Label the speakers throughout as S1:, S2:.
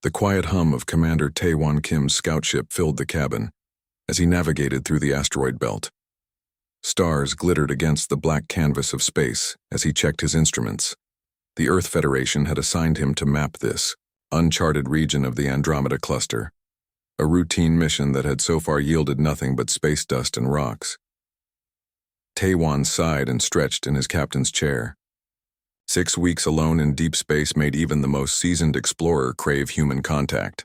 S1: The quiet hum of Commander Tae-Won Kim's scout ship filled the cabin as he navigated through the asteroid belt. Stars glittered against the black canvas of space as he checked his instruments. The Earth Federation had assigned him to map this uncharted region of the Andromeda Cluster, a routine mission that had so far yielded nothing but space dust and rocks. Tae-Won sighed and stretched in his captain's chair. 6 weeks alone in deep space made even the most seasoned explorer crave human contact.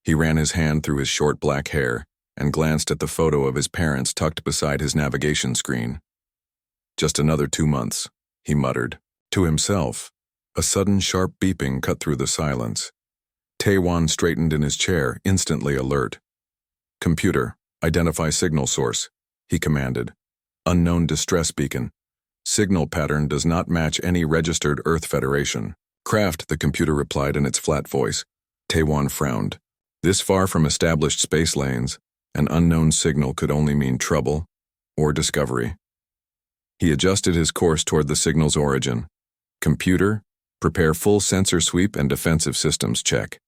S1: He ran his hand through his short black hair and glanced at the photo of his parents tucked beside his navigation screen. Just another 2 months, he muttered. To himself, a sudden sharp beeping cut through the silence. Tae-Won straightened in his chair, instantly alert. "Computer, identify signal source," he commanded. "Unknown distress beacon. Signal pattern does not match any registered Earth Federation." "Craft," the computer replied in its flat voice. Tae-Won frowned. This far from established space lanes, an unknown signal could only mean trouble or discovery. He adjusted his course toward the signal's origin. "Computer, prepare full sensor sweep and defensive systems check."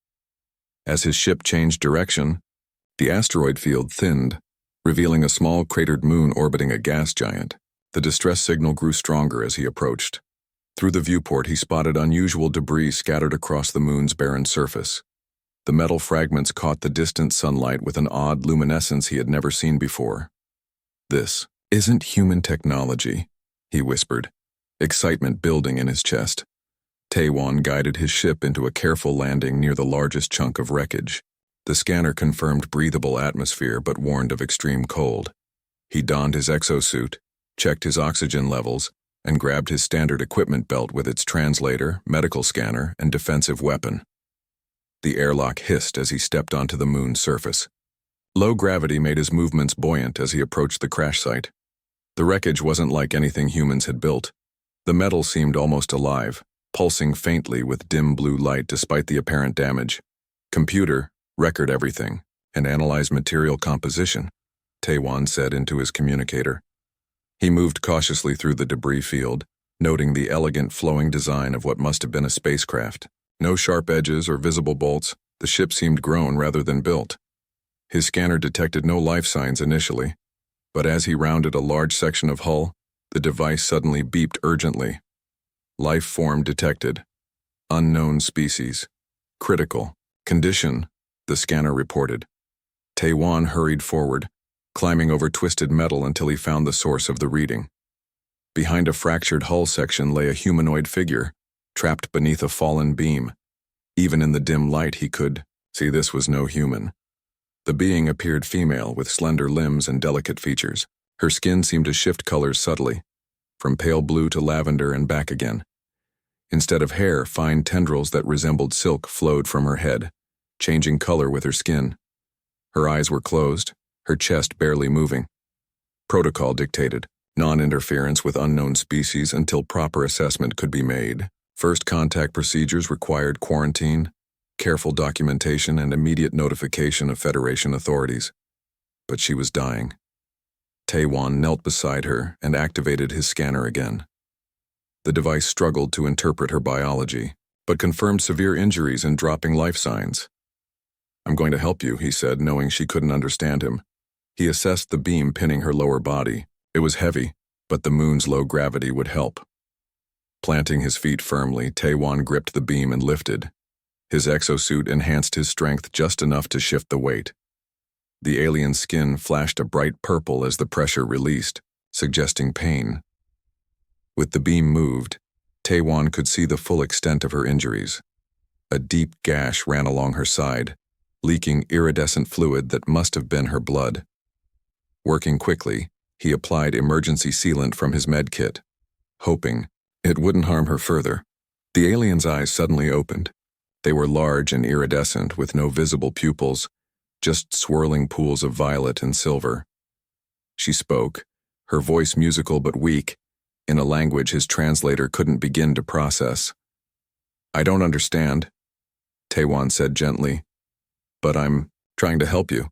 S1: As his ship changed direction, the asteroid field thinned, revealing a small cratered moon orbiting a gas giant. The distress signal grew stronger as he approached. Through the viewport, he spotted unusual debris scattered across the moon's barren surface. The metal fragments caught the distant sunlight with an odd luminescence he had never seen before. "This isn't human technology," he whispered, excitement building in his chest. Tae-Won guided his ship into a careful landing near the largest chunk of wreckage. The scanner confirmed breathable atmosphere but warned of extreme cold. He donned his exosuit, checked his oxygen levels, and grabbed his standard equipment belt with its translator, medical scanner, and defensive weapon. The airlock hissed as he stepped onto the moon's surface. Low gravity made his movements buoyant as he approached the crash site. The wreckage wasn't like anything humans had built. The metal seemed almost alive, pulsing faintly with dim blue light despite the apparent damage. "Computer, record everything, and analyze material composition," Tae-Won said into his communicator. He moved cautiously through the debris field, noting the elegant flowing design of what must have been a spacecraft. No sharp edges or visible bolts, the ship seemed grown rather than built. His scanner detected no life signs initially, but as he rounded a large section of hull, the device suddenly beeped urgently. "Life form detected. Unknown species. Critical condition," the scanner reported. Tae-Won hurried forward, climbing over twisted metal until he found the source of the reading. Behind a fractured hull section lay a humanoid figure, trapped beneath a fallen beam. Even in the dim light he could see this was no human. The being appeared female with slender limbs and delicate features. Her skin seemed to shift colors subtly, from pale blue to lavender and back again. Instead of hair, fine tendrils that resembled silk flowed from her head, changing color with her skin. Her eyes were closed, her chest barely moving. Protocol dictated non-interference with unknown species until proper assessment could be made. First contact procedures required quarantine, careful documentation, and immediate notification of Federation authorities. But she was dying. Tae-Won knelt beside her and activated his scanner again. The device struggled to interpret her biology, but confirmed severe injuries and dropping life signs. "I'm going to help you," he said, knowing she couldn't understand him. He assessed the beam pinning her lower body. It was heavy, but the moon's low gravity would help. Planting his feet firmly, Tae-Won gripped the beam and lifted. His exosuit enhanced his strength just enough to shift the weight. The alien skin flashed a bright purple as the pressure released, suggesting pain. With the beam moved, Tae-Won could see the full extent of her injuries. A deep gash ran along her side, leaking iridescent fluid that must have been her blood. Working quickly, he applied emergency sealant from his med kit, hoping it wouldn't harm her further. The alien's eyes suddenly opened. They were large and iridescent with no visible pupils, just swirling pools of violet and silver. She spoke, her voice musical but weak, in a language his translator couldn't begin to process. "I don't understand," Tae-Won said gently, "but I'm trying to help you."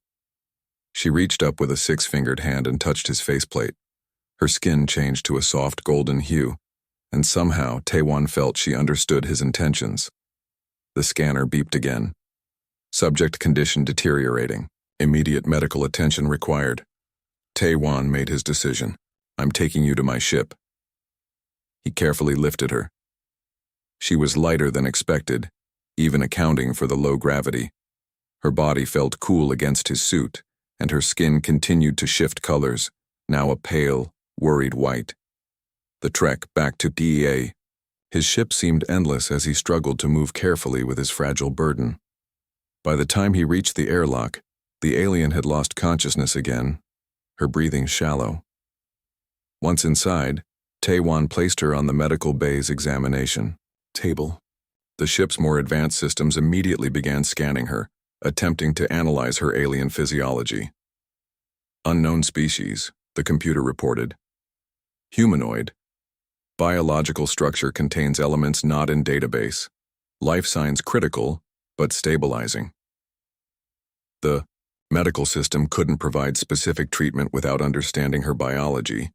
S1: She reached up with a 6-fingered hand and touched his faceplate. Her skin changed to a soft golden hue, and somehow Tae-Won felt she understood his intentions. The scanner beeped again, Subject condition deteriorating. Immediate medical attention required. Tae-wan made his decision. I'm taking you to my ship. He carefully lifted her. She was lighter than expected, even accounting for the low gravity. Her body felt cool against his suit, and her skin continued to shift colors, now a pale, worried white. The trek back to DEA. His ship seemed endless as he struggled to move carefully with his fragile burden. By the time he reached the airlock, the alien had lost consciousness again, her breathing shallow. Once inside, Tae-wan placed her on the medical bay's examination table. The ship's more advanced systems immediately began scanning her, attempting to analyze her alien physiology. Unknown species, the computer reported. Humanoid. Biological structure contains elements not in database. Life signs critical, but stabilizing. The medical system couldn't provide specific treatment without understanding her biology,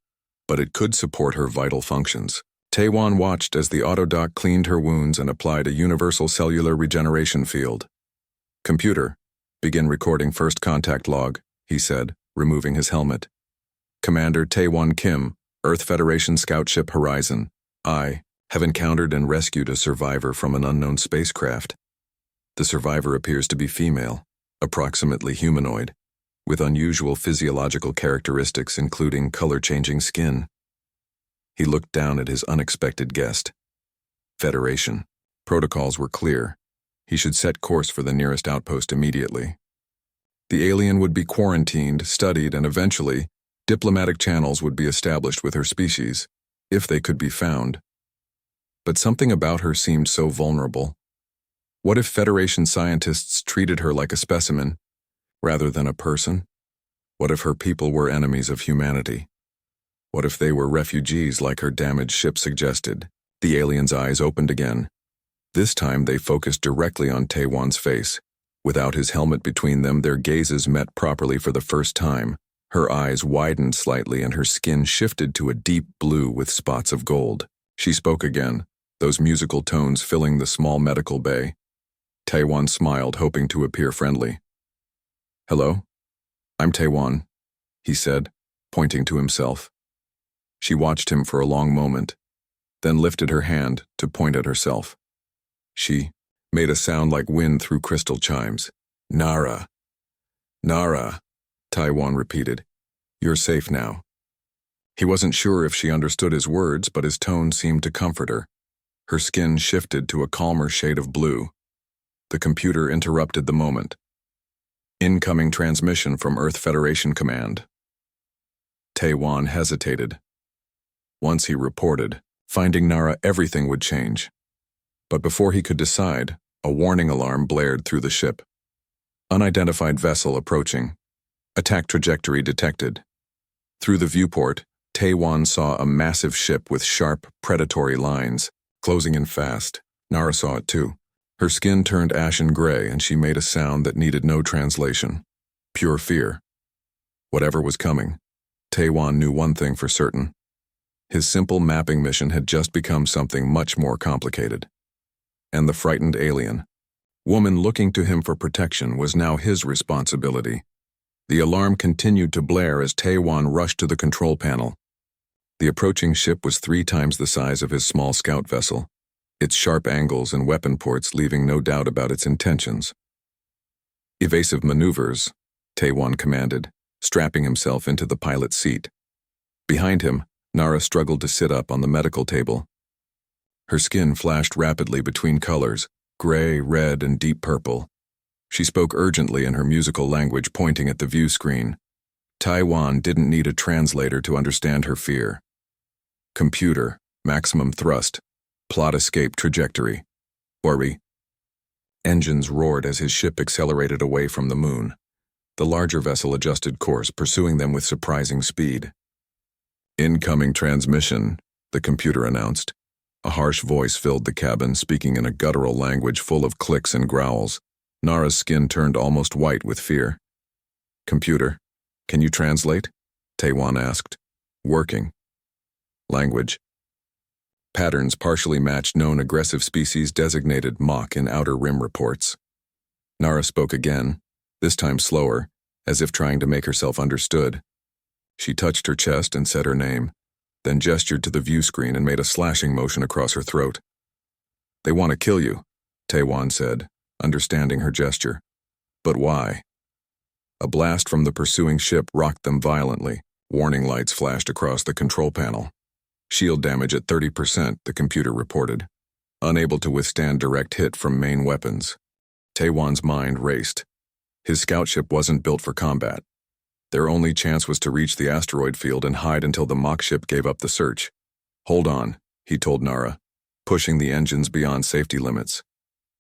S1: but it could support her vital functions. Tae-wan watched as the autodoc cleaned her wounds and applied a universal cellular regeneration field. Computer, begin recording first contact log, he said, removing his helmet. Commander Tae-wan Kim, Earth Federation Scout Ship Horizon. I have encountered and rescued a survivor from an unknown spacecraft. The survivor appears to be female, approximately humanoid, with unusual physiological characteristics including color-changing skin. He looked down at his unexpected guest. Federation. Protocols were clear. He should set course for the nearest outpost immediately. The alien would be quarantined, studied, and eventually, diplomatic channels would be established with her species, if they could be found. But something about her seemed so vulnerable. What if Federation scientists treated her like a specimen, rather than a person? What if her people were enemies of humanity? What if they were refugees like her damaged ship suggested? The alien's eyes opened again. This time they focused directly on Tae-wan's face. Without his helmet between them, their gazes met properly for the first time. Her eyes widened slightly and her skin shifted to a deep blue with spots of gold. She spoke again, those musical tones filling the small medical bay. Tae-wan smiled, hoping to appear friendly. Hello? I'm Tae-wan, he said, pointing to himself. She watched him for a long moment, then lifted her hand to point at herself. She made a sound like wind through crystal chimes. Nara. Nara, Tae-wan repeated. You're safe now. He wasn't sure if she understood his words, but his tone seemed to comfort her. Her skin shifted to a calmer shade of blue. The computer interrupted the moment. Incoming transmission from Earth Federation Command. Tae-wan hesitated. Once he reported, finding Nara, everything would change. But before he could decide, a warning alarm blared through the ship. Unidentified vessel approaching. Attack trajectory detected. Through the viewport, Tae-wan saw a massive ship with sharp, predatory lines, closing in fast. Nara saw it too. Her skin turned ashen gray and she made a sound that needed no translation. Pure fear. Whatever was coming, Tae-wan knew one thing for certain. His simple mapping mission had just become something much more complicated. And the frightened alien, woman looking to him for protection, was now his responsibility. The alarm continued to blare as Tae-wan rushed to the control panel. The approaching ship was 3 times the size of his small scout vessel, its sharp angles and weapon ports leaving no doubt about its intentions. Evasive maneuvers, Tae-wan commanded, strapping himself into the pilot's seat. Behind him, Nara struggled to sit up on the medical table. Her skin flashed rapidly between colors, gray, red, and deep purple. She spoke urgently in her musical language, pointing at the view screen. Tae-wan didn't need a translator to understand her fear. Computer, maximum thrust, plot escape trajectory. Worry. Engines roared as his ship accelerated away from the moon. The larger vessel adjusted course, pursuing them with surprising speed. Incoming transmission, the computer announced. A harsh voice filled the cabin, speaking in a guttural language full of clicks and growls. Nara's skin turned almost white with fear. Computer, can you translate? Tae-wan asked. Working. Language. Patterns partially matched known aggressive species designated Mach in Outer Rim reports. Nara spoke again, this time slower, as if trying to make herself understood. She touched her chest and said her name, then gestured to the view screen and made a slashing motion across her throat. "They want to kill you," Taewon said, understanding her gesture. "But why?" A blast from the pursuing ship rocked them violently. Warning lights flashed across the control panel. "Shield damage at 30%, the computer reported. Unable to withstand direct hit from main weapons." Taewon's mind raced. His scout ship wasn't built for combat. Their only chance was to reach the asteroid field and hide until the mock ship gave up the search. "Hold on," he told Nara, pushing the engines beyond safety limits.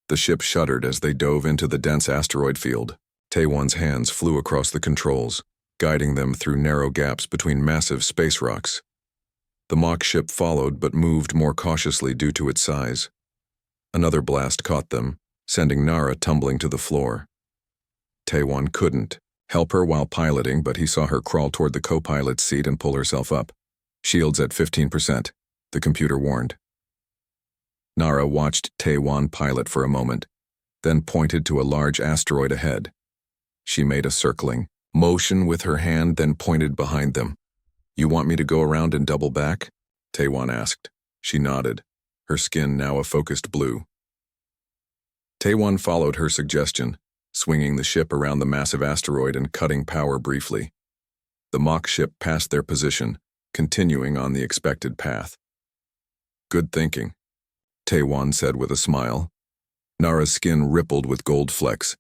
S1: The ship shuddered as they dove into the dense asteroid field. Taewon's hands flew across the controls, guiding them through narrow gaps between massive space rocks. The mock ship followed but moved more cautiously due to its size. Another blast caught them, sending Nara tumbling to the floor. Taewon couldn't help her while piloting, but he saw her crawl toward the co-pilot's seat and pull herself up. "Shields at 15%, the computer warned. Nara watched Taewon pilot for a moment, then pointed to a large asteroid ahead. She made a circling motion with her hand, then pointed behind them. "You want me to go around and double back?" Taewon asked. She nodded, her skin now a focused blue. Taewon followed her suggestion, swinging the ship around the massive asteroid and cutting power briefly. The mock ship passed their position, continuing on the expected path. "Good thinking," Taewon said with a smile. Nara's skin rippled with gold flecks,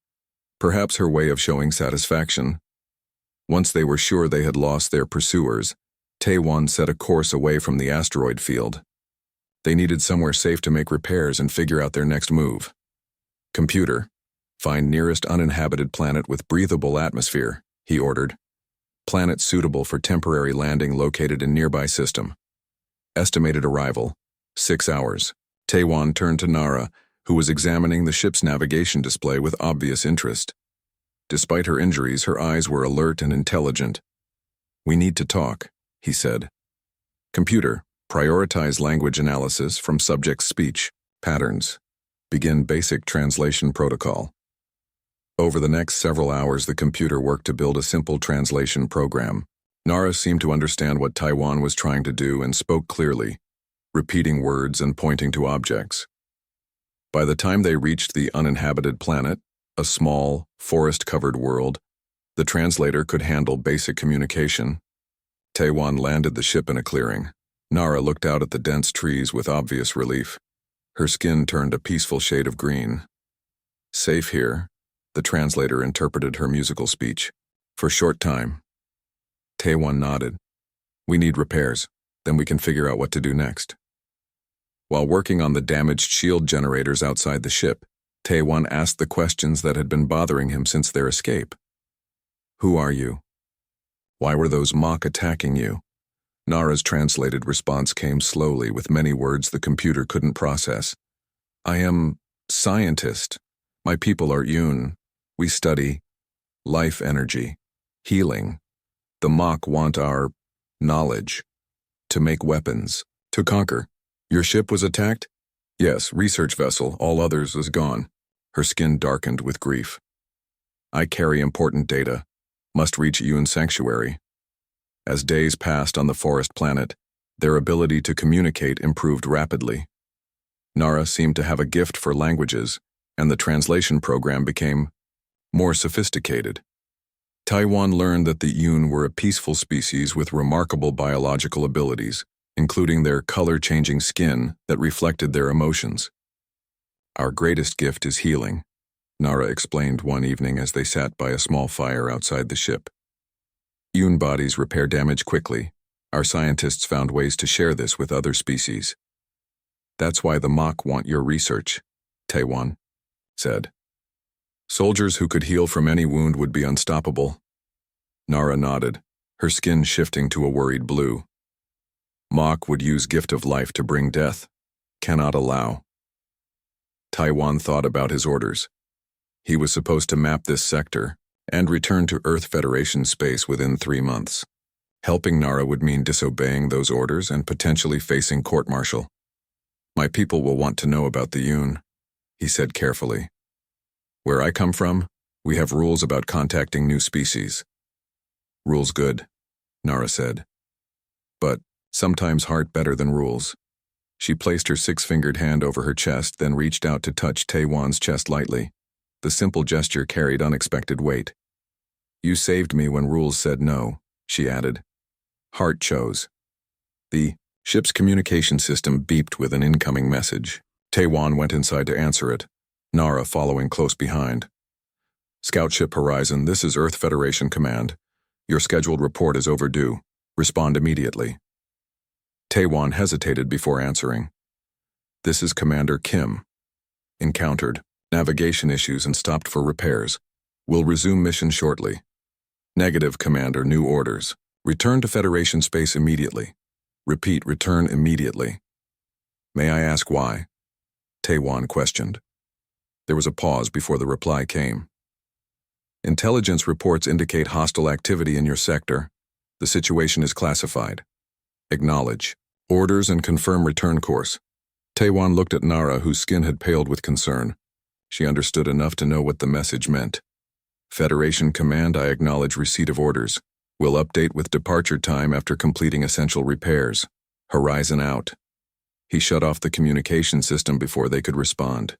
S1: perhaps her way of showing satisfaction. Once they were sure they had lost their pursuers, Taewon set a course away from the asteroid field. They needed somewhere safe to make repairs and figure out their next move. "Computer, find nearest uninhabited planet with breathable atmosphere," he ordered. "Planet suitable for temporary landing located in nearby system. Estimated arrival, 6 hours." Taewon turned to Nara, who was examining the ship's navigation display with obvious interest. Despite her injuries, her eyes were alert and intelligent. "We need to talk," he said. "Computer, prioritize language analysis from subject's speech patterns. Begin basic translation protocol." Over the next several hours, the computer worked to build a simple translation program. Nara seemed to understand what Taewon was trying to do and spoke clearly, repeating words and pointing to objects. By the time they reached the uninhabited planet, a small, forest-covered world, the translator could handle basic communication. Taewon landed the ship in a clearing. Nara looked out at the dense trees with obvious relief. Her skin turned a peaceful shade of green. "Safe here," the translator interpreted her musical speech. "For short time." Taewon nodded. "We need repairs, then we can figure out what to do next." While working on the damaged shield generators outside the ship, Taewon asked the questions that had been bothering him since their escape. "Who are you? Why were those mock attacking you?" Nara's translated response came slowly with many words the computer couldn't process. "I am scientist. My people are Yoon. We study life energy, healing. The mock want our knowledge to make weapons, to conquer." "Your ship was attacked?" "Yes, research vessel, all others is gone." Her skin darkened with grief. "I carry important data. Must reach Yoon Sanctuary." As days passed on the forest planet, their ability to communicate improved rapidly. Nara seemed to have a gift for languages, and the translation program became more sophisticated. Taewon learned that the Yoon were a peaceful species with remarkable biological abilities, including their color-changing skin that reflected their emotions. "Our greatest gift is healing," Nara explained one evening as they sat by a small fire outside the ship. "Yoon bodies repair damage quickly. Our scientists found ways to share this with other species. That's why the mock want your research," Taewon said. "Soldiers who could heal from any wound would be unstoppable." Nara nodded, her skin shifting to a worried blue. "Mock would use gift of life to bring death. Cannot allow." Taewon thought about his orders. He was supposed to map this sector and return to Earth Federation space within 3 months. Helping Nara would mean disobeying those orders and potentially facing court-martial. "My people will want to know about the Yoon," he said carefully. Where I come from, we have rules about contacting new species. Rules good, Nara said. But sometimes heart better than rules. She placed her six-fingered hand over her chest, then reached out to touch Taewan's chest lightly. The simple gesture carried unexpected weight. You saved me when rules said no, she added. Heart chose. The ship's communication system beeped with an incoming message. Taewan went inside to answer it, Nara following close behind. Scout Ship Horizon, this is Earth Federation Command. Your scheduled report is overdue. Respond immediately. Taewan hesitated before answering. This is Commander Kim. Encountered navigation issues and stopped for repairs. Will resume mission shortly. Negative, Commander, new orders. Return to Federation space immediately. Repeat, return immediately. May I ask why? Taewan questioned. There was a pause before the reply came. Intelligence reports indicate hostile activity in your sector. The situation is classified. Acknowledge. Orders and confirm return course. Taewan looked at Nara, whose skin had paled with concern. She understood enough to know what the message meant. Federation Command, I acknowledge receipt of orders. Will update with departure time after completing essential repairs. Horizon out. He shut off the communication system before they could respond.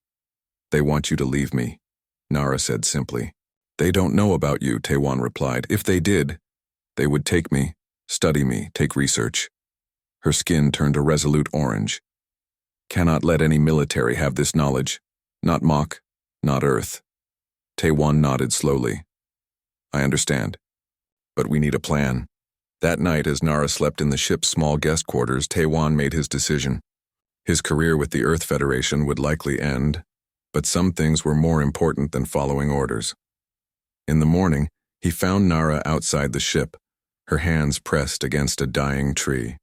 S1: They want you to leave me, Nara said simply. They don't know about you, Taewan replied. If they did, they would take me, study me, take research. Her skin turned a resolute orange. Cannot let any military have this knowledge. Not Mach, not Earth. Taewan nodded slowly. I understand. But we need a plan. That night, as Nara slept in the ship's small guest quarters, Taewan made his decision. His career with the Earth Federation would likely end, but some things were more important than following orders. In the morning, he found Nara outside the ship, her hands pressed against a dying tree.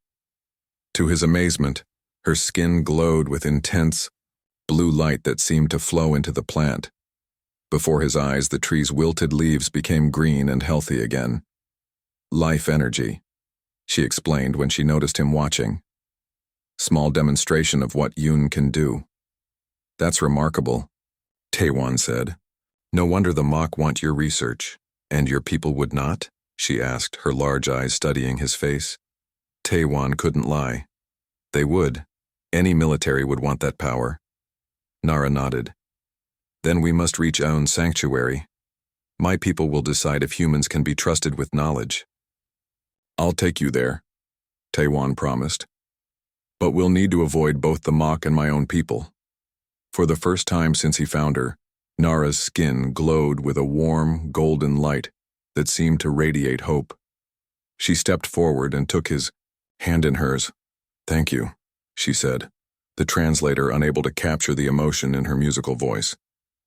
S1: To his amazement, her skin glowed with intense, blue light that seemed to flow into the plant. Before his eyes, the tree's wilted leaves became green and healthy again. Life energy, she explained when she noticed him watching. Small demonstration of what Yoon can do. That's remarkable, Taewan said. No wonder the Mach want your research. And your people would not? She asked, her large eyes studying his face. Taewan couldn't lie. They would. Any military would want that power. Nara nodded. Then we must reach Aoun Sanctuary. My people will decide if humans can be trusted with knowledge. I'll take you there, Taewan promised. But we'll need to avoid both the Mach and my own people. For the first time since he found her, Nara's skin glowed with a warm, golden light that seemed to radiate hope. She stepped forward and took his hand in hers. Thank you, she said, the translator unable to capture the emotion in her musical voice.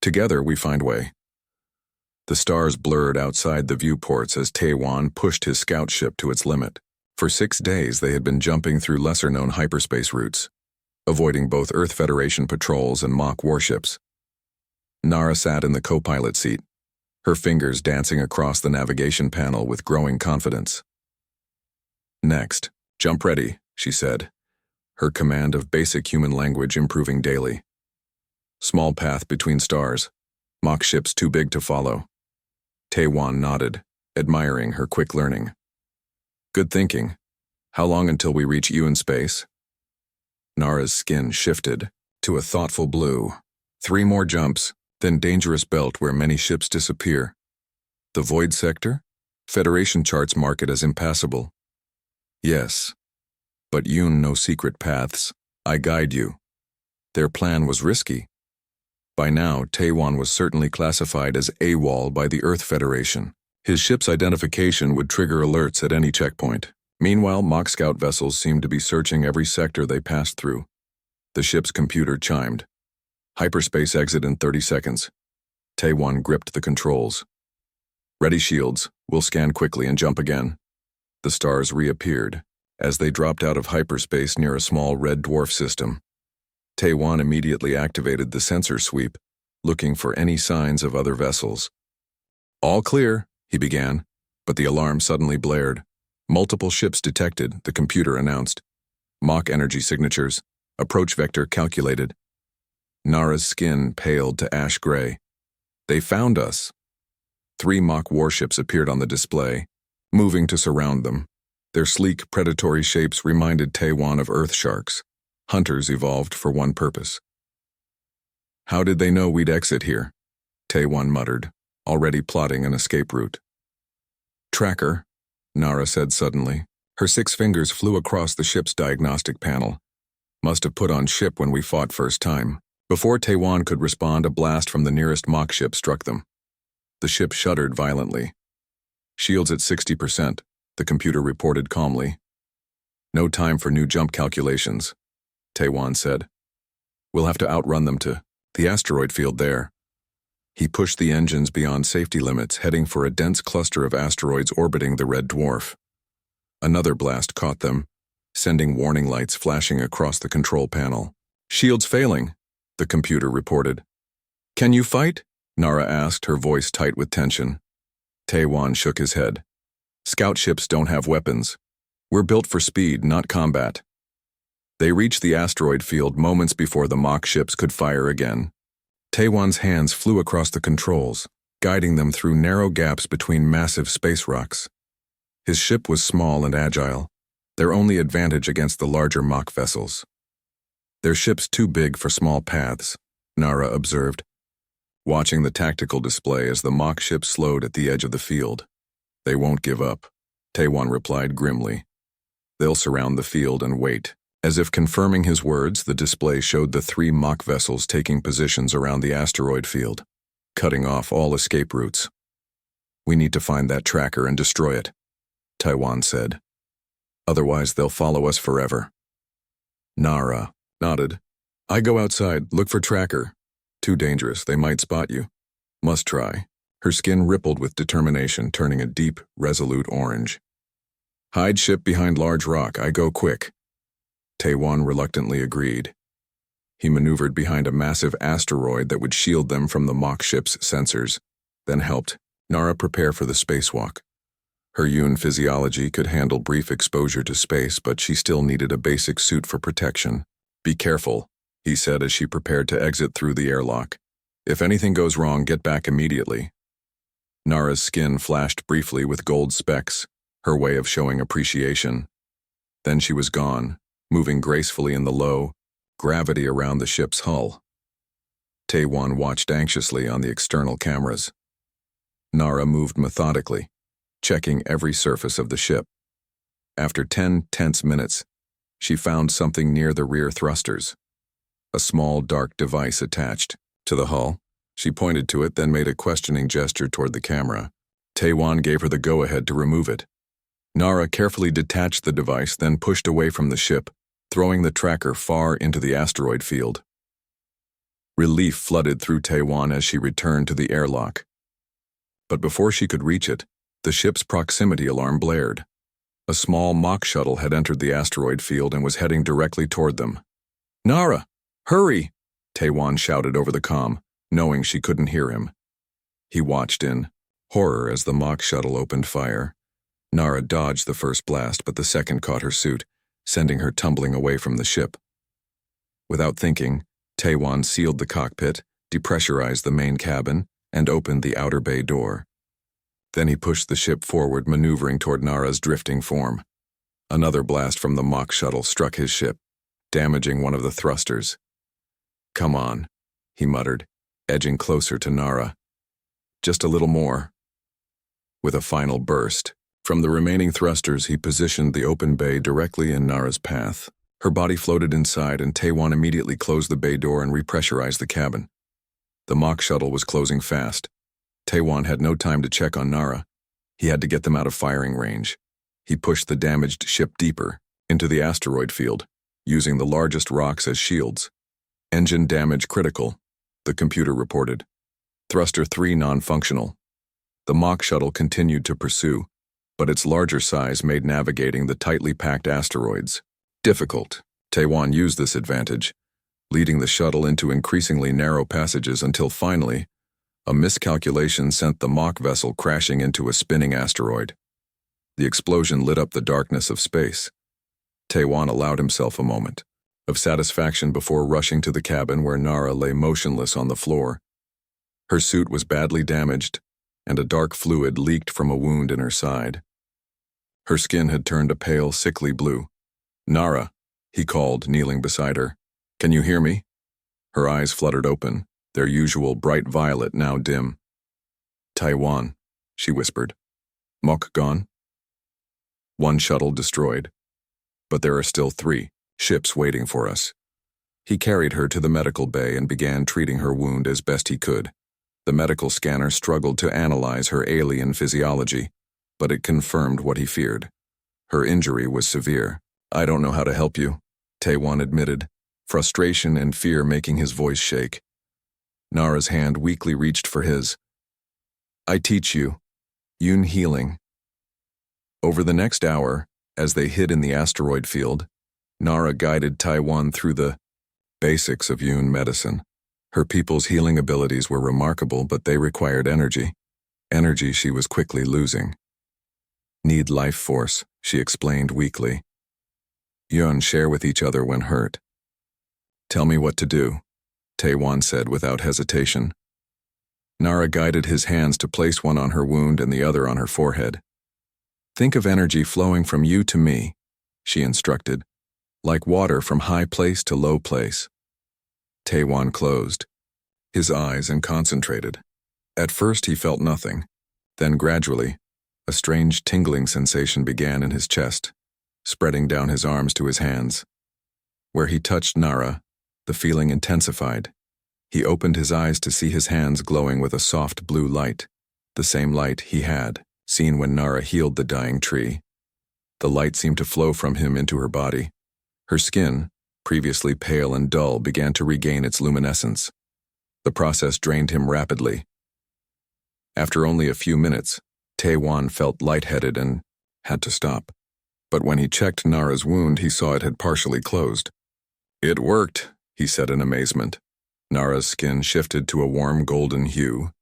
S1: Together we find way. The stars blurred outside the viewports as Taewan pushed his scout ship to its limit. For 6 days they had been jumping through lesser-known hyperspace routes, avoiding both Earth Federation patrols and Mach warships. Nara sat in the co-pilot seat, her fingers dancing across the navigation panel with growing confidence. Next, jump ready, she said, her command of basic human language improving daily. Small path between stars, Mach ships too big to follow. Taewan nodded, admiring her quick learning. Good thinking. How long until we reach you in space? Nara's skin shifted to a thoughtful blue. 3 more jumps, then dangerous belt where many ships disappear. The void sector? Federation charts mark it as impassable. Yes. But Yoon no secret paths. I guide you. Their plan was risky. By now, Taewan was certainly classified as AWOL by the Earth Federation. His ship's identification would trigger alerts at any checkpoint. Meanwhile, Mach scout vessels seemed to be searching every sector they passed through. The ship's computer chimed. Hyperspace exit in 30 seconds. Taewan gripped the controls. Ready shields. We'll scan quickly and jump again. The stars reappeared as they dropped out of hyperspace near a small red dwarf system. Taewan immediately activated the sensor sweep, looking for any signs of other vessels. All clear, he began, but the alarm suddenly blared. Multiple ships detected, the computer announced. Mach energy signatures. Approach vector calculated. Nara's skin paled to ash gray. They found us. 3 mock warships appeared on the display, moving to surround them. Their sleek, predatory shapes reminded Taiwan of Earth sharks, hunters evolved for one purpose. How did they know we'd exit here? Taiwan muttered, already plotting an escape route. Tracker, Nara said suddenly. Her 6 fingers flew across the ship's diagnostic panel. Must have put on ship when we fought first time. Before Taiwan could respond, a blast from the nearest mock ship struck them. The ship shuddered violently. Shields at 60%, the computer reported calmly. No time for new jump calculations, Taiwan said. We'll have to outrun them to the asteroid field there. He pushed the engines beyond safety limits, heading for a dense cluster of asteroids orbiting the red dwarf. Another blast caught them, sending warning lights flashing across the control panel. Shields failing, the computer reported. Can you fight? Nara asked, her voice tight with tension. Taiwan shook his head. Scout ships don't have weapons. We're built for speed, not combat. They reached the asteroid field moments before the mock ships could fire again. Taiwan's hands flew across the controls, guiding them through narrow gaps between massive space rocks. His ship was small and agile, their only advantage against the larger mock vessels. Their ship's too big for small paths, Nara observed, watching the tactical display as the mock ship slowed at the edge of the field. They won't give up, Taiwan replied grimly. They'll surround the field and wait. As if confirming his words, the display showed the 3 mock vessels taking positions around the asteroid field, cutting off all escape routes. We need to find that tracker and destroy it, Taiwan said. Otherwise, they'll follow us forever. Nara nodded. I go outside, look for tracker. Too dangerous, they might spot you. Must try. Her skin rippled with determination, turning a deep, resolute orange. Hide ship behind large rock, I go quick. Taiwan reluctantly agreed. He maneuvered behind a massive asteroid that would shield them from the mock ship's sensors, then helped Nara prepare for the spacewalk. Her Yun physiology could handle brief exposure to space, but she still needed a basic suit for protection. Be careful, he said as she prepared to exit through the airlock. If anything goes wrong, get back immediately. Nara's skin flashed briefly with gold specks, her way of showing appreciation. Then she was gone, moving gracefully in the low gravity around the ship's hull. Taiwan watched anxiously on the external cameras. Nara moved methodically, checking every surface of the ship. After 10 tense minutes, she found something near the rear thrusters. A small, dark device attached to the hull. She pointed to it, then made a questioning gesture toward the camera. Taiwan gave her the go-ahead to remove it. Nara carefully detached the device, then pushed away from the ship, throwing the tracker far into the asteroid field. Relief flooded through Taiwan as she returned to the airlock. But before she could reach it, the ship's proximity alarm blared. A small mock shuttle had entered the asteroid field and was heading directly toward them. Nara, hurry! Taiwan shouted over the comm, knowing she couldn't hear him. He watched in horror as the mock shuttle opened fire. Nara dodged the first blast, but the second caught her suit, sending her tumbling away from the ship. Without thinking, Taiwan sealed the cockpit, depressurized the main cabin, and opened the outer bay door. Then he pushed the ship forward, maneuvering toward Nara's drifting form. Another blast from the mock shuttle struck his ship, damaging one of the thrusters. Come on, he muttered, edging closer to Nara. Just a little more. With a final burst, from the remaining thrusters, he positioned the open bay directly in Nara's path. Her body floated inside, and Taiwan immediately closed the bay door and repressurized the cabin. The mock shuttle was closing fast. Taiwan had no time to check on Nara. He had to get them out of firing range. He pushed the damaged ship deeper, into the asteroid field, using the largest rocks as shields. Engine damage critical, the computer reported. Thruster 3 non-functional. The mock shuttle continued to pursue, but its larger size made navigating the tightly packed asteroids difficult. Taiwan used this advantage, leading the shuttle into increasingly narrow passages until finally, a miscalculation sent the mock vessel crashing into a spinning asteroid. The explosion lit up the darkness of space. Taiwan allowed himself a moment of satisfaction before rushing to the cabin where Nara lay motionless on the floor. Her suit was badly damaged, and a dark fluid leaked from a wound in her side. Her skin had turned a pale, sickly blue. "Nara," he called, kneeling beside her. "Can you hear me?" Her eyes fluttered open, their usual bright violet now dim. "Taiwan," she whispered. "Mok gone?" "One shuttle destroyed. But there are still 3 ships waiting for us." He carried her to the medical bay and began treating her wound as best he could. The medical scanner struggled to analyze her alien physiology, but it confirmed what he feared. Her injury was severe. "I don't know how to help you," Taiwan admitted, frustration and fear making his voice shake. Nara's hand weakly reached for his. "I teach you. Yun healing." Over the next hour, as they hid in the asteroid field, Nara guided Taiwan through the basics of Yun medicine. Her people's healing abilities were remarkable, but they required energy. Energy she was quickly losing. "Need life force," she explained weakly. Yun share with each other when hurt. "Tell me what to do," Taiwan said without hesitation. Nara guided his hands to place one on her wound and the other on her forehead. "Think of energy flowing from you to me," she instructed, "like water from high place to low place." Taiwan closed his eyes and concentrated. At first he felt nothing. Then gradually, a strange tingling sensation began in his chest, spreading down his arms to his hands. Where he touched Nara, the feeling intensified. He opened his eyes to see his hands glowing with a soft blue light, the same light he had seen when Nara healed the dying tree. The light seemed to flow from him into her body. Her skin, previously pale and dull, began to regain its luminescence. The process drained him rapidly. After only a few minutes, Taiwan felt lightheaded and had to stop. But when he checked Nara's wound, he saw it had partially closed. "It worked," he said in amazement. Nara's skin shifted to a warm golden hue.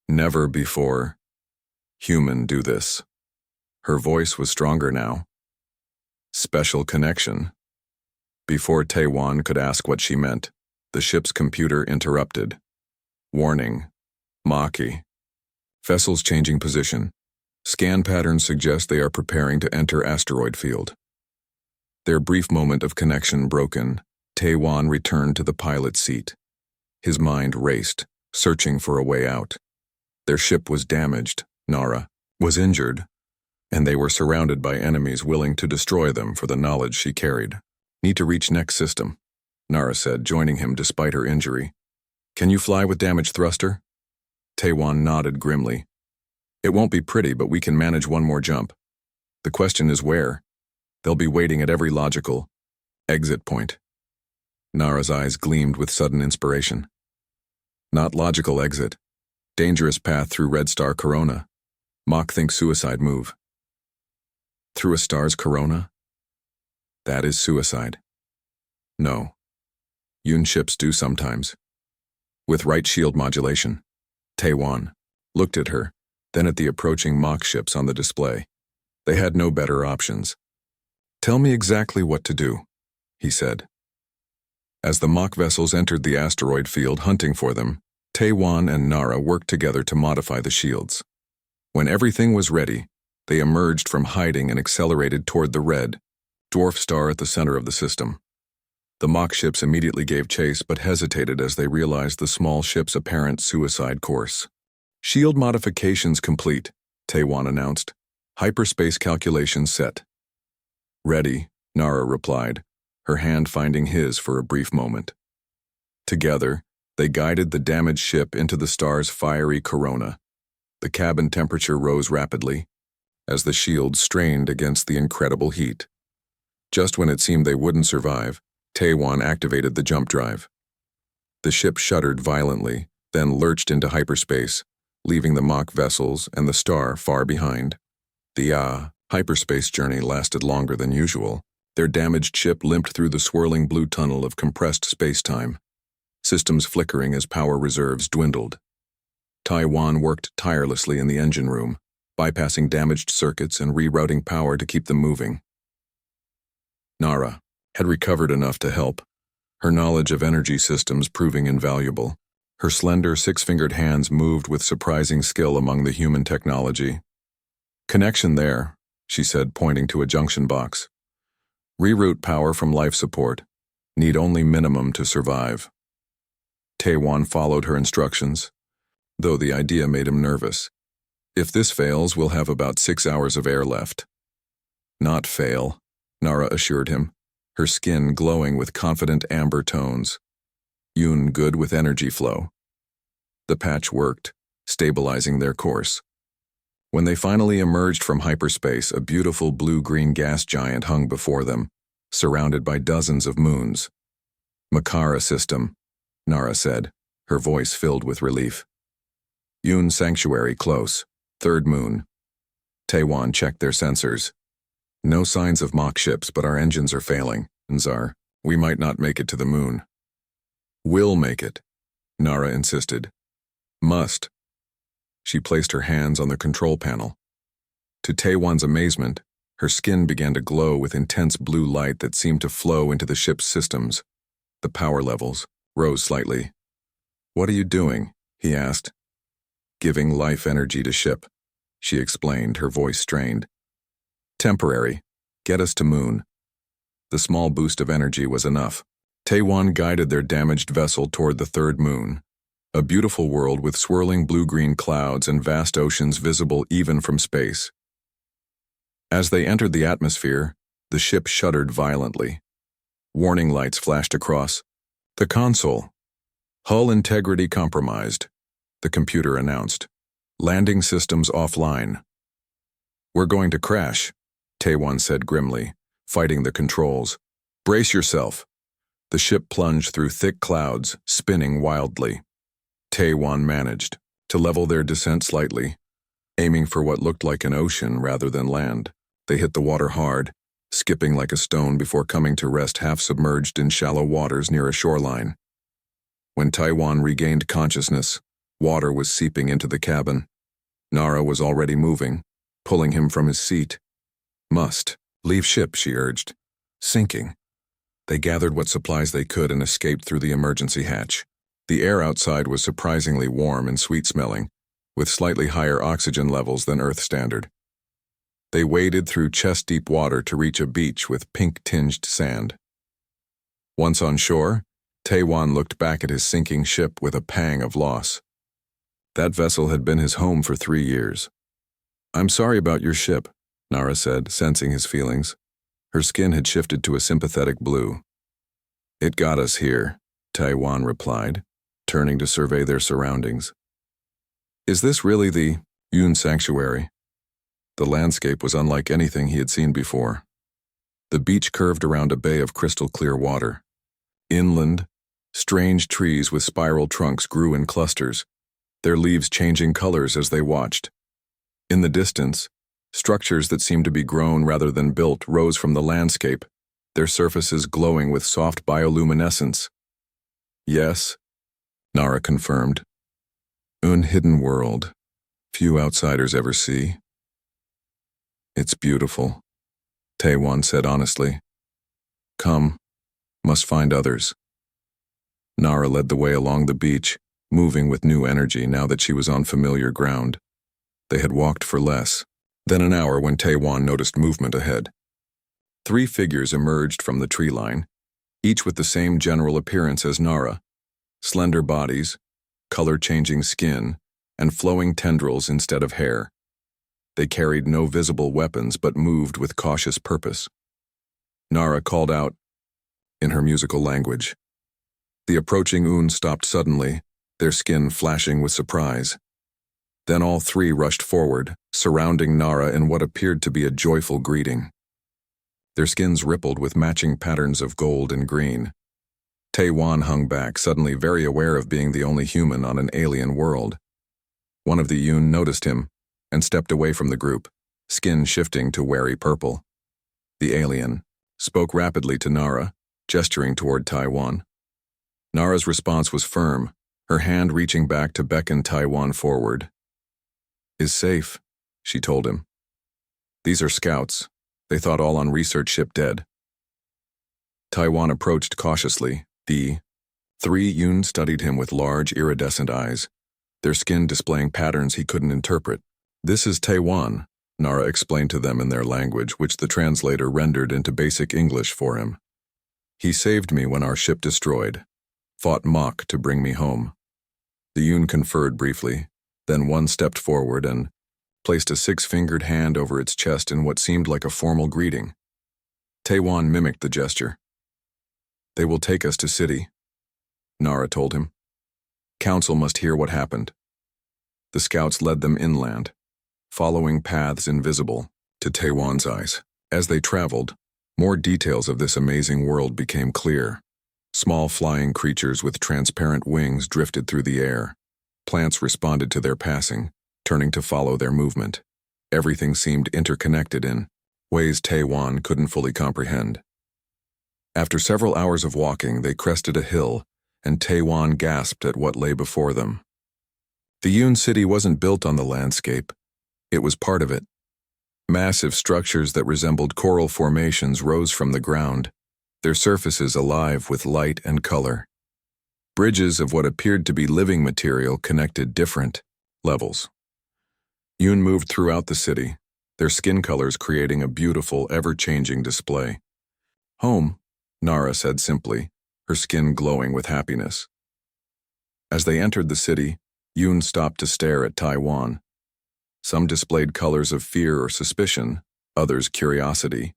S1: "Never before human do this." Her voice was stronger now. "Special connection." Before Taiwan could ask what she meant, the ship's computer interrupted. "Warning. Maki. Vessels changing position. Scan patterns suggest they are preparing to enter asteroid field." Their brief moment of connection broken, Taiwan returned to the pilot's seat. His mind raced, searching for a way out. Their ship was damaged, Nara was injured, and they were surrounded by enemies willing to destroy them for the knowledge she carried. "Need to reach next system," Nara said, joining him despite her injury. "Can you fly with damaged thruster?" Taiwan nodded grimly. "It won't be pretty, but we can manage one more jump. The question is where. They'll be waiting at every logical exit point." Nara's eyes gleamed with sudden inspiration. "Not logical exit. Dangerous path through Red Star Corona. Mach thinks suicide move." "Through a star's corona? That is suicide." "No. Yun ships do sometimes. With right shield modulation." Taiwan looked at her, then at the approaching Mach ships on the display. They had no better options. "Tell me exactly what to do," he said. As the Mach vessels entered the asteroid field hunting for them, Taiwan and Nara worked together to modify the shields. When everything was ready, they emerged from hiding and accelerated toward the red dwarf star at the center of the system. The Mach ships immediately gave chase but hesitated as they realized the small ship's apparent suicide course. "Shield modifications complete," Taiwan announced. "Hyperspace calculations set." "Ready," Nara replied, her hand finding his for a brief moment. Together, they guided the damaged ship into the star's fiery corona. The cabin temperature rose rapidly as the shields strained against the incredible heat. Just when it seemed they wouldn't survive, Taiwan activated the jump drive. The ship shuddered violently, then lurched into hyperspace, leaving the Mach vessels and the star far behind. The hyperspace journey lasted longer than usual. Their damaged ship limped through the swirling blue tunnel of compressed space-time, systems flickering as power reserves dwindled. Taiwan worked tirelessly in the engine room, bypassing damaged circuits and rerouting power to keep them moving. Nara had recovered enough to help, her knowledge of energy systems proving invaluable. Her slender, six-fingered hands moved with surprising skill among the human technology. "Connection there," she said, pointing to a junction box. "Reroute power from life support. Need only minimum to survive." Taewon followed her instructions, though the idea made him nervous. "If this fails, we'll have about 6 hours of air left." "Not fail," Nara assured him, her skin glowing with confident amber tones. Yoon good with energy flow. The patch worked, stabilizing their course. When they finally emerged from hyperspace, a beautiful blue-green gas giant hung before them, surrounded by dozens of moons. "Makara system," Nara said, her voice filled with relief. "Yoon sanctuary close. 3rd moon." Taewon checked their sensors. "No signs of mock ships, but our engines are failing. Nzar, we might not make it to the moon." "Will make it," Nara insisted. "Must." She placed her hands on the control panel. To Taewon's amazement, her skin began to glow with intense blue light that seemed to flow into the ship's systems. The power levels rose slightly. "What are you doing?" he asked. "Giving life energy to ship," she explained, her voice strained. "Temporary. Get us to moon." The small boost of energy was enough. Taewon guided their damaged vessel toward the 3rd moon, a beautiful world with swirling blue-green clouds and vast oceans visible even from space. As they entered the atmosphere, the ship shuddered violently. Warning lights flashed across the console. "Hull integrity compromised," the computer announced. "Landing systems offline." "We're going to crash," Taewon said grimly, fighting the controls. "Brace yourself." The ship plunged through thick clouds, spinning wildly. Taewon managed to level their descent slightly, aiming for what looked like an ocean rather than land. They hit the water hard, skipping like a stone before coming to rest half-submerged in shallow waters near a shoreline. When Taewon regained consciousness, water was seeping into the cabin. Nara was already moving, pulling him from his seat. "Must leave ship," she urged. "Sinking." They gathered what supplies they could and escaped through the emergency hatch. The air outside was surprisingly warm and sweet-smelling, with slightly higher oxygen levels than Earth standard. They waded through chest-deep water to reach a beach with pink-tinged sand. Once on shore, Taewon looked back at his sinking ship with a pang of loss. That vessel had been his home for 3 years. "I'm sorry about your ship," Nara said, sensing his feelings. Her skin had shifted to a sympathetic blue. "It got us here," Taewon replied, turning to survey their surroundings. "Is this really the Yoon Sanctuary?" The landscape was unlike anything he had seen before. The beach curved around a bay of crystal-clear water. Inland, strange trees with spiral trunks grew in clusters, their leaves changing colors as they watched. In the distance, structures that seemed to be grown rather than built rose from the landscape, their surfaces glowing with soft bioluminescence. "Yes," Nara confirmed. "Un hidden world. Few outsiders ever see." "It's beautiful," Taewon said honestly. "Come, must find others." Nara led the way along the beach, moving with new energy now that she was on familiar ground. They had walked for less than an hour when Taewon noticed movement ahead. 3 figures emerged from the tree line, each with the same general appearance as Nara: slender bodies, color-changing skin, and flowing tendrils instead of hair. They carried no visible weapons but moved with cautious purpose. Nara called out in her musical language. The approaching Un stopped suddenly, their skin flashing with surprise. Then all 3 rushed forward, surrounding Nara in what appeared to be a joyful greeting. Their skins rippled with matching patterns of gold and green. Taewon hung back, suddenly very aware of being the only human on an alien world. One of the Yoon noticed him and stepped away from the group, skin shifting to wary purple. The alien spoke rapidly to Nara, gesturing toward Taewon. Nara's response was firm, her hand reaching back to beckon Taewon forward. "Is safe," she told him. "These are scouts. They thought all on research ship dead." Taewon approached cautiously, 3 Yoon studied him with large, iridescent eyes, their skin displaying patterns he couldn't interpret. "This is Taiwan," Nara explained to them in their language, which the translator rendered into basic English for him. "He saved me when our ship destroyed, fought Mach to bring me home." The Yoon conferred briefly, then one stepped forward and placed a 6-fingered hand over its chest in what seemed like a formal greeting. Taiwan mimicked the gesture. "They will take us to city," Nara told him. "Council must hear what happened." The scouts led them inland, following paths invisible to Taiwan's eyes. As they traveled, more details of this amazing world became clear. Small flying creatures with transparent wings drifted through the air. Plants responded to their passing, turning to follow their movement. Everything seemed interconnected in ways Taiwan couldn't fully comprehend. After several hours of walking, they crested a hill, and Taiwan gasped at what lay before them. The Yoon city wasn't built on the landscape. It was part of it. Massive structures that resembled coral formations rose from the ground, their surfaces alive with light and color. Bridges of what appeared to be living material connected different levels. Yoon moved throughout the city, their skin colors creating a beautiful, ever-changing display. "Home," Nara said simply, her skin glowing with happiness. As they entered the city, Yoon stopped to stare at Taiwan. Some displayed colors of fear or suspicion, others curiosity.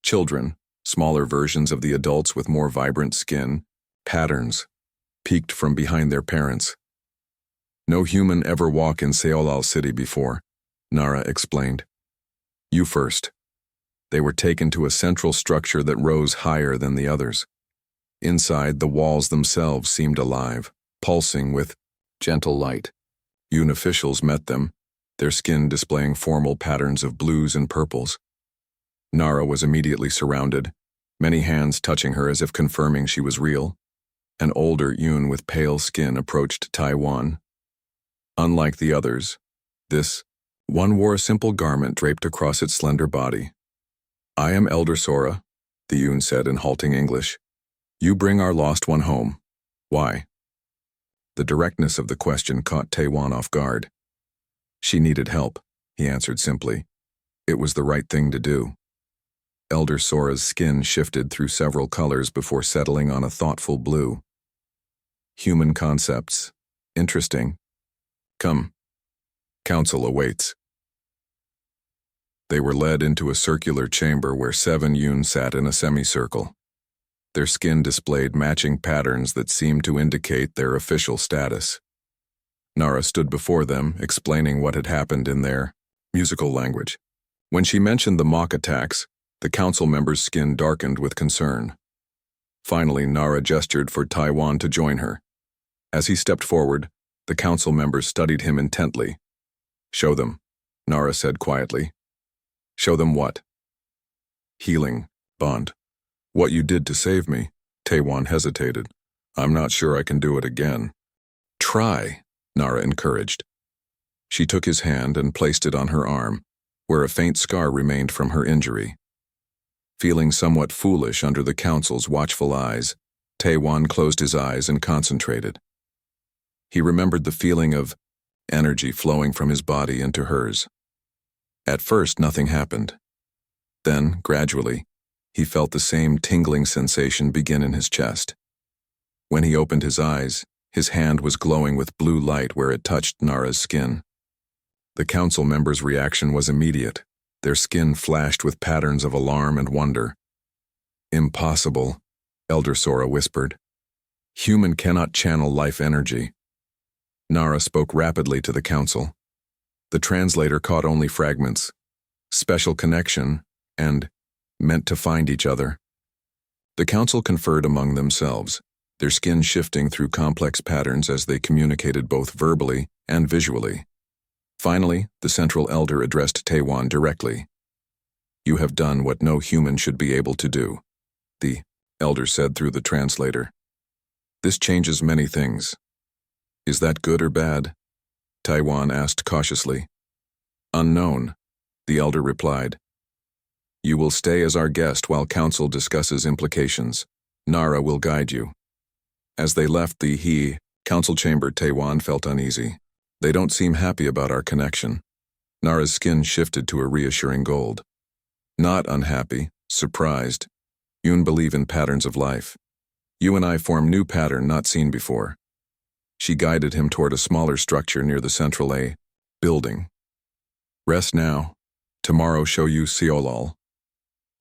S1: Children, smaller versions of the adults with more vibrant skin, patterns, peeked from behind their parents. "No human ever walked in Seoul City before," Nara explained. "You first." They were taken to a central structure that rose higher than the others. Inside, the walls themselves seemed alive, pulsing with gentle light. Yoon officials met them, their skin displaying formal patterns of blues and purples. Nara was immediately surrounded, many hands touching her as if confirming she was real. An older Yoon with pale skin approached Taiwan. Unlike the others, this one wore a simple garment draped across its slender body. "I am Elder Sora," the Yoon said in halting English. "You bring our lost one home. Why?" The directness of the question caught Taiwan off guard. "She needed help," he answered simply. It was the right thing to do. Elder Sora's skin shifted through several colors before settling on a thoughtful blue. "Human concepts. Interesting. Come. Council awaits." They were led into a circular chamber where 7 Yoon sat in a semicircle. Their skin displayed matching patterns that seemed to indicate their official status. Nara stood before them, explaining what had happened in their musical language. When she mentioned the mock attacks, the council members' skin darkened with concern. Finally, Nara gestured for Taiwan to join her. As he stepped forward, the council members studied him intently. "Show them," Nara said quietly. "Show them what?" "Healing, Bond. What you did to save me." Taiwan hesitated. "I'm not sure I can do it again." "Try," Nara encouraged. She took his hand and placed it on her arm, where a faint scar remained from her injury. Feeling somewhat foolish under the council's watchful eyes, Taiwan closed his eyes and concentrated. He remembered the feeling of energy flowing from his body into hers. At first, nothing happened. Then, gradually, he felt the same tingling sensation begin in his chest. When he opened his eyes, his hand was glowing with blue light where it touched Nara's skin. The council members' reaction was immediate. Their skin flashed with patterns of alarm and wonder. "Impossible," Elder Sora whispered. "Human cannot channel life energy." Nara spoke rapidly to the council. The translator caught only fragments. "Special connection," and "meant to find each other." The council conferred among themselves, their skin shifting through complex patterns as they communicated both verbally and visually. Finally, the central elder addressed Taiwan directly. "You have done what no human should be able to do," the elder said through the translator. "This changes many things." "Is that good or bad?" Taiwan asked cautiously. "Unknown," the elder replied. "You will stay as our guest while council discusses implications. Nara will guide you." As they left the council chamber, Taewon felt uneasy. They don't seem happy about our connection. Nara's skin shifted to a reassuring gold. Not unhappy, surprised. Yoon believe in patterns of life. You and I form new pattern not seen before. She guided him toward a smaller structure near the central building. Rest now. Tomorrow show you Seolol.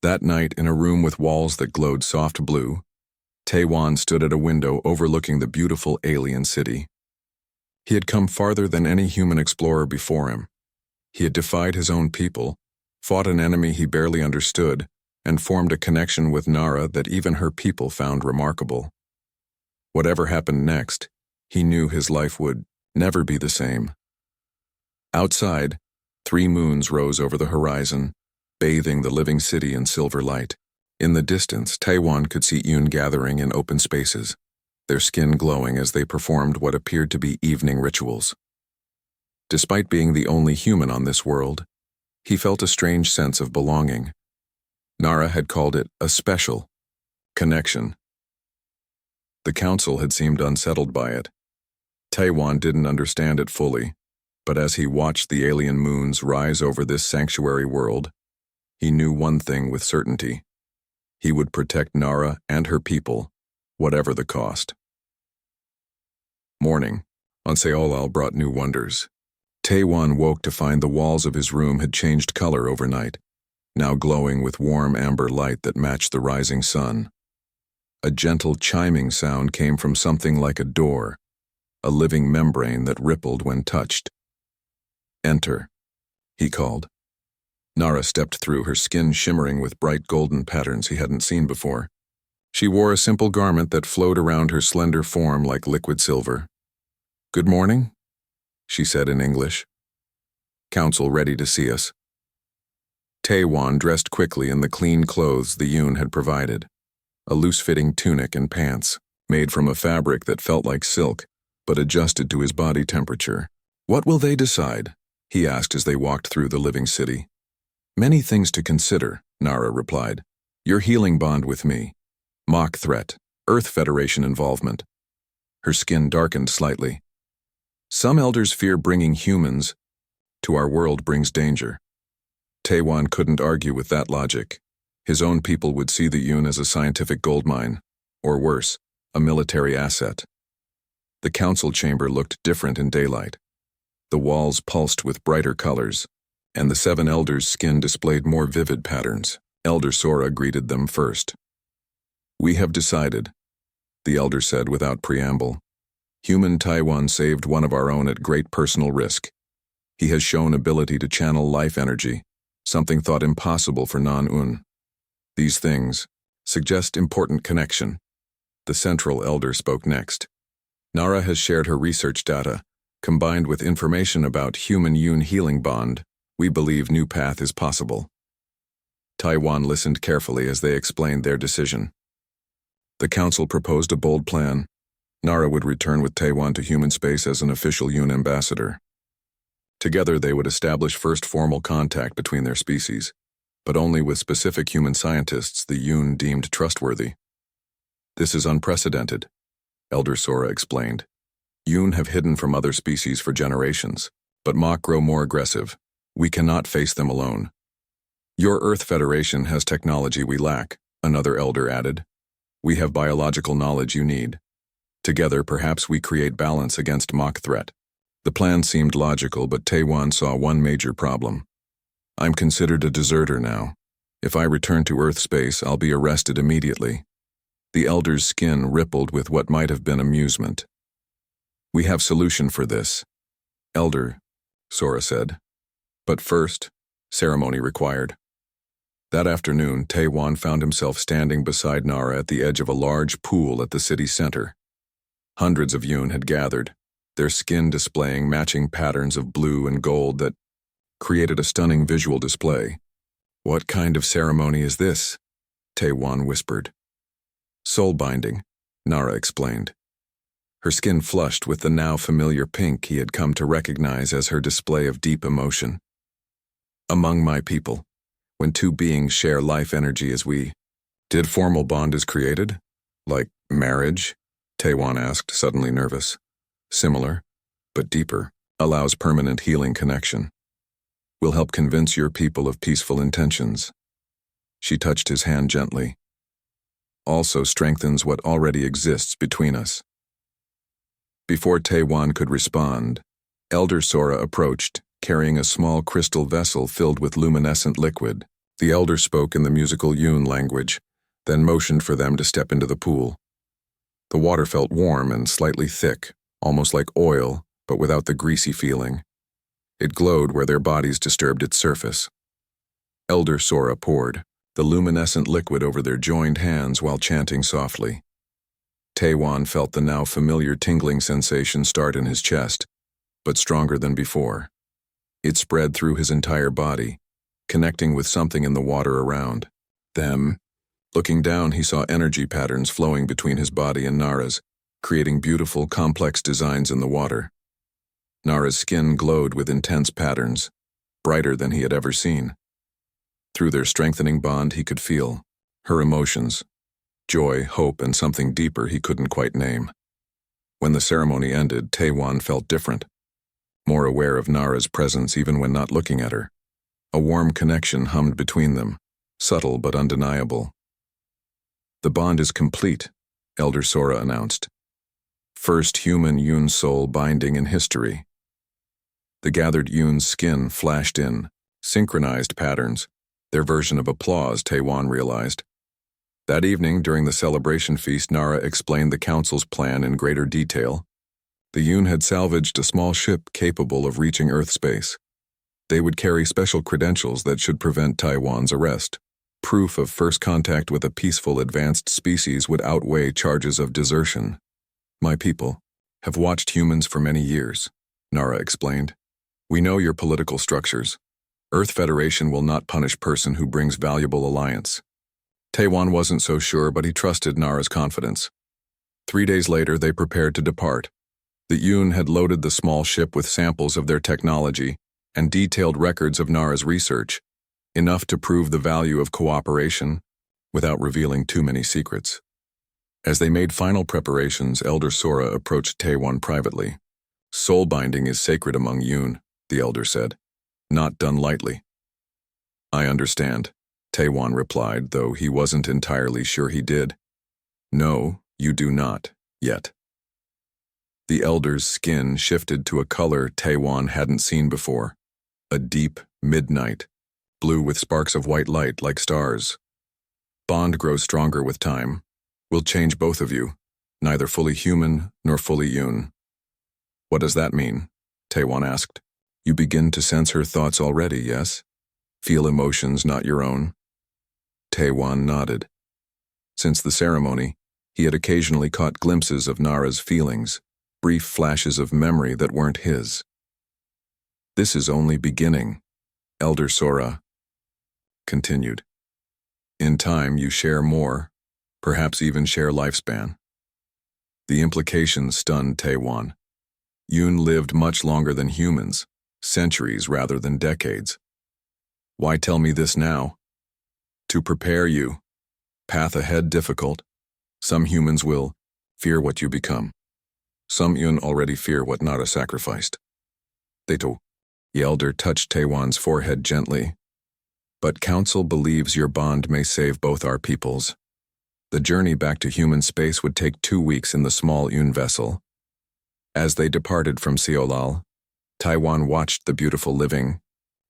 S1: That night, in a room with walls that glowed soft blue, Taewon stood at a window overlooking the beautiful alien city. He had come farther than any human explorer before him. He had defied his own people, fought an enemy he barely understood, and formed a connection with Nara that even her people found remarkable. Whatever happened next, he knew his life would never be the same. Outside, 3 moons rose over the horizon, bathing the living city in silver light. In the distance, Taewon could see Yoon gathering in open spaces, their skin glowing as they performed what appeared to be evening rituals. Despite being the only human on this world, he felt a strange sense of belonging. Nara had called it a special connection. The council had seemed unsettled by it. Taewon didn't understand it fully, but as he watched the alien moons rise over this sanctuary world, he knew one thing with certainty. He would protect Nara and her people, whatever the cost. Morning on Seolal brought new wonders. Taewon woke to find the walls of his room had changed color overnight, now glowing with warm amber light that matched the rising sun. A gentle chiming sound came from something like a door, a living membrane that rippled when touched. Enter, he called. Nara stepped through, her skin shimmering with bright golden patterns he hadn't seen before. She wore a simple garment that flowed around her slender form like liquid silver. "Good morning," she said in English. "Council ready to see us." Taewon dressed quickly in the clean clothes the Yoon had provided, a loose-fitting tunic and pants, made from a fabric that felt like silk, but adjusted to his body temperature. "What will they decide?" he asked as they walked through the living city. "Many things to consider," Nara replied. "Your healing bond with me. Mock threat. Earth Federation involvement." Her skin darkened slightly. "Some elders fear bringing humans to our world brings danger." Taewon couldn't argue with that logic. His own people would see the Yoon as a scientific goldmine, or worse, a military asset. The council chamber looked different in daylight. The walls pulsed with brighter colors, and the 7 elders' skin displayed more vivid patterns. Elder Sora greeted them first. "We have decided," the elder said without preamble. "Human Taewon saved one of our own at great personal risk. He has shown ability to channel life energy, something thought impossible for non-Un. These things suggest important connection." The central elder spoke next. "Nara has shared her research data. Combined with information about human-Yoon healing bond, we believe new path is possible." Taewon listened carefully as they explained their decision. The council proposed a bold plan. Nara would return with Taewon to human space as an official Yoon ambassador. Together they would establish first formal contact between their species, but only with specific human scientists the Yoon deemed trustworthy. "This is unprecedented," Elder Sora explained. "Yoon have hidden from other species for generations, but Mach grow more aggressive. We cannot face them alone." "Your Earth Federation has technology we lack," another elder added. "We have biological knowledge you need. Together, perhaps we create balance against Mach threat." The plan seemed logical, but Taewon saw one major problem. "I'm considered a deserter now. If I return to Earth space, I'll be arrested immediately." The elder's skin rippled with what might have been amusement. "We have solution for this, Elder," Sora said. "But first, ceremony required." That afternoon, Taewon found himself standing beside Nara at the edge of a large pool at the city center. Hundreds of Yoon had gathered, their skin displaying matching patterns of blue and gold that created a stunning visual display. "What kind of ceremony is this?" Taewon whispered. "Soul binding," Nara explained. Her skin flushed with the now familiar pink he had come to recognize as her display of deep emotion. "Among my people, when 2 beings share life energy as we did, formal bond is created? Like marriage?" Taewon asked, suddenly nervous. Similar, but deeper. Allows permanent healing connection. Will help convince your people of peaceful intentions. She touched his hand gently. Also strengthens what already exists between us. Before Taewon could respond, Elder Sora approached, carrying a small crystal vessel filled with luminescent liquid. The elder spoke in the musical Yoon language, then motioned for them to step into the pool. The water felt warm and slightly thick, almost like oil, but without the greasy feeling. It glowed where their bodies disturbed its surface. Elder Sora poured the luminescent liquid over their joined hands while chanting softly. Taewon felt the now familiar tingling sensation start in his chest, but stronger than before. It spread through his entire body, connecting with something in the water around them. Looking down, he saw energy patterns flowing between his body and Nara's, creating beautiful, complex designs in the water. Nara's skin glowed with intense patterns, brighter than he had ever seen. Through their strengthening bond, he could feel her emotions, joy, hope, and something deeper he couldn't quite name. When the ceremony ended, Taewon felt different, more aware of Nara's presence even when not looking at her. A warm connection hummed between them, subtle but undeniable. The bond is complete, Elder Sora announced. First human Yoon soul binding in history. The gathered Yoon's skin flashed in, synchronized patterns, their version of applause, Taewon realized. That evening, during the celebration feast, Nara explained the council's plan in greater detail. The Yoon had salvaged a small ship capable of reaching Earth space. They would carry special credentials that should prevent Taewon's arrest. Proof of first contact with a peaceful advanced species would outweigh charges of desertion. My people have watched humans for many years, Nara explained. We know your political structures. Earth Federation will not punish person who brings valuable alliance. Taewon wasn't so sure, but he trusted Nara's confidence. 3 days later, they prepared to depart. The Yoon had loaded the small ship with samples of their technology and detailed records of Nara's research, enough to prove the value of cooperation without revealing too many secrets. As they made final preparations, Elder Sora approached Taewon privately. Soul binding is sacred among Yoon, the elder said. Not done lightly. I understand, Taewon replied, though he wasn't entirely sure he did. No, you do not, yet. The elder's skin shifted to a color Taewon hadn't seen before. A deep midnight, blue with sparks of white light like stars. Bond grows stronger with time. Will change both of you, neither fully human nor fully Yoon. What does that mean? Taewon asked. You begin to sense her thoughts already, yes? Feel emotions not your own? Taewon nodded. Since the ceremony, he had occasionally caught glimpses of Nara's feelings, brief flashes of memory that weren't his. This is only beginning, Elder Sora continued. In time, you share more, perhaps even share lifespan. The implications stunned Taewon. Yoon lived much longer than humans, centuries rather than decades. Why tell me this now? To prepare you. Path ahead difficult. Some humans will fear what you become. Some Yoon already fear what Nara sacrificed. The elder touched Taewon's forehead gently. But Council believes your bond may save both our peoples. The journey back to human space would take 2 weeks in the small Yoon vessel. As they departed from Seolal, Taewon watched the beautiful living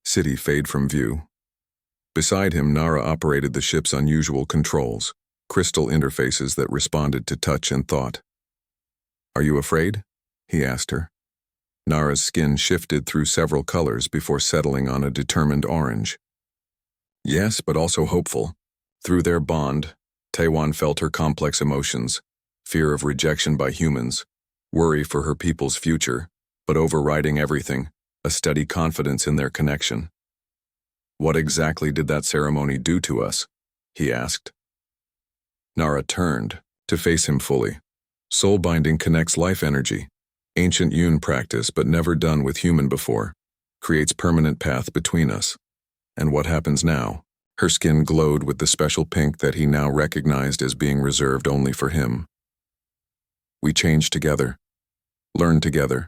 S1: city fade from view. Beside him, Nara operated the ship's unusual controls, crystal interfaces that responded to touch and thought. Are you afraid? He asked her. Nara's skin shifted through several colors before settling on a determined orange. Yes, but also hopeful. Through their bond, Taewon felt her complex emotions, fear of rejection by humans, worry for her people's future, but overriding everything, a steady confidence in their connection. What exactly did that ceremony do to us? He asked. Nara turned to face him fully. Soul binding connects life energy. Ancient Yoon practice, but never done with human before, creates permanent path between us. And what happens now? Her skin glowed with the special pink that he now recognized as being reserved only for him. We change together, learn together,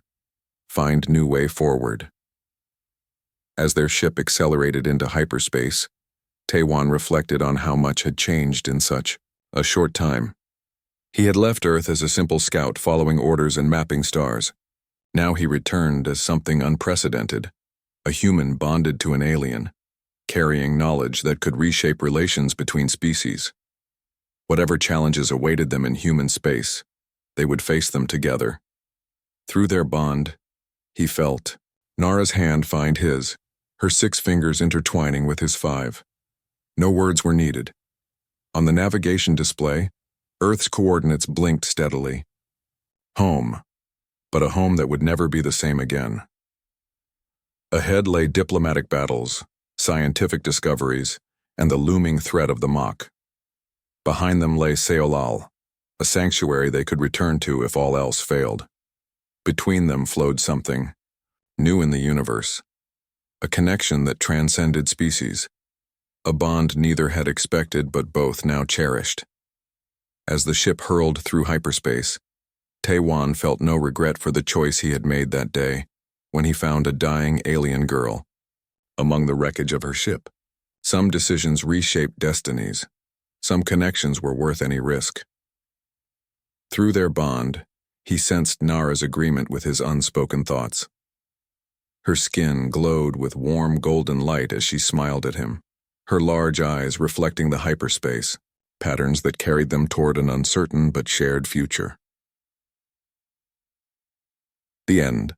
S1: find new way forward. As their ship accelerated into hyperspace, Taewon reflected on how much had changed in such a short time. He had left Earth as a simple scout following orders and mapping stars. Now he returned as something unprecedented, a human bonded to an alien, carrying knowledge that could reshape relations between species. Whatever challenges awaited them in human space, they would face them together. Through their bond, he felt Nara's hand find his, her 6 fingers intertwining with his 5. No words were needed. On the navigation display, Earth's coordinates blinked steadily. Home, but a home that would never be the same again. Ahead lay diplomatic battles, scientific discoveries, and the looming threat of the Mach. Behind them lay Seolal, a sanctuary they could return to if all else failed. Between them flowed something new in the universe, a connection that transcended species, a bond neither had expected but both now cherished. As the ship hurled through hyperspace, Taewon felt no regret for the choice he had made that day when he found a dying alien girl among the wreckage of her ship. Some decisions reshaped destinies. Some connections were worth any risk. Through their bond, he sensed Nara's agreement with his unspoken thoughts. Her skin glowed with warm golden light as she smiled at him, her large eyes reflecting the hyperspace, patterns that carried them toward an uncertain but shared future. The end.